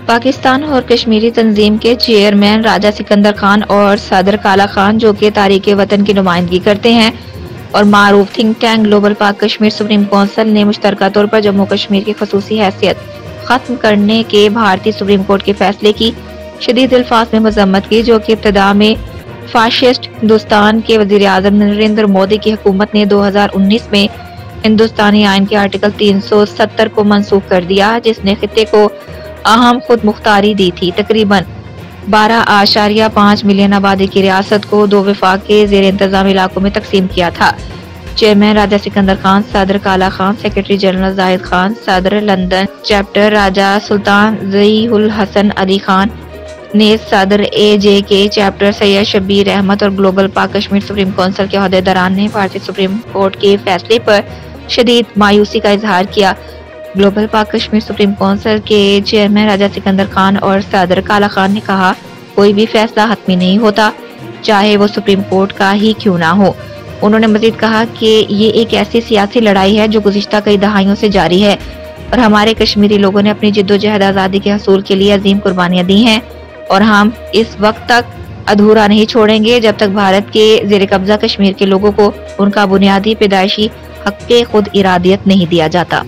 پاکستان اور کشمیری تنظیم کے چیئرمین راجہ سکندر خان اور صدر کالا خان، جو کہ تاریخ وطن کی نمائندگی کرتے ہیں، اور معروف تھنک ٹینک گلوبل پاک کشمیر سپریم کونسل نے مشترکہ طور پر جموں کشمیر کی خصوصی حیثیت ختم کرنے کے بھارتی سپریم کورٹ کے فیصلے کی شدید الفاظ میں مذمت کی، جو کہ ابتدا میں فاشسٹ ہندوستان کے وزیر اعظم نریندر مودی کی حکومت نے 2019 میں ہندوستانی آئین کے آرٹیکل 370 کو منسوخ کر دیا، جس نے خطے کو اہم خود مختاری دی تھی۔ تقریباً 12.5 ملین آبادی کی ریاست کو 2 وفاق کے زیر انتظام علاقوں میں تقسیم کیا تھا۔ چیئرمین راجہ سکندر خان، صدر کالا خان، سیکرٹری جنرل زاہد خان، صدر لندن چیپٹر راجہ سلطان ذی الحسن علی خان، نیز صدر AJ کے چیپٹر سید شبیر احمد اور گلوبل پاک کشمیر سپریم کونسل کے عہدیداران نے بھارتی سپریم کورٹ کے فیصلے پر شدید مایوسی کا اظہار کیا۔ گلوبل پاک کشمیر سپریم کونسل کے چیئرمین راجہ سکندر خان اور صدر کالا خان نے کہا، کوئی بھی فیصلہ حتمی نہیں ہوتا، چاہے وہ سپریم کورٹ کا ہی کیوں نہ ہو۔ انہوں نے مزید کہا کہ یہ ایک ایسی سیاسی لڑائی ہے جو گزشتہ کئی دہائیوں سے جاری ہے، اور ہمارے کشمیری لوگوں نے اپنی جدوجہد آزادی کے حصول کے لیے عظیم قربانیاں دی ہیں، اور ہم اس وقت تک ادھورا نہیں چھوڑیں گے جب تک بھارت کے زیر قبضہ کشمیر کے لوگوں کو ان کا بنیادی پیدائشی حق خود ارادیت نہیں دیا جاتا۔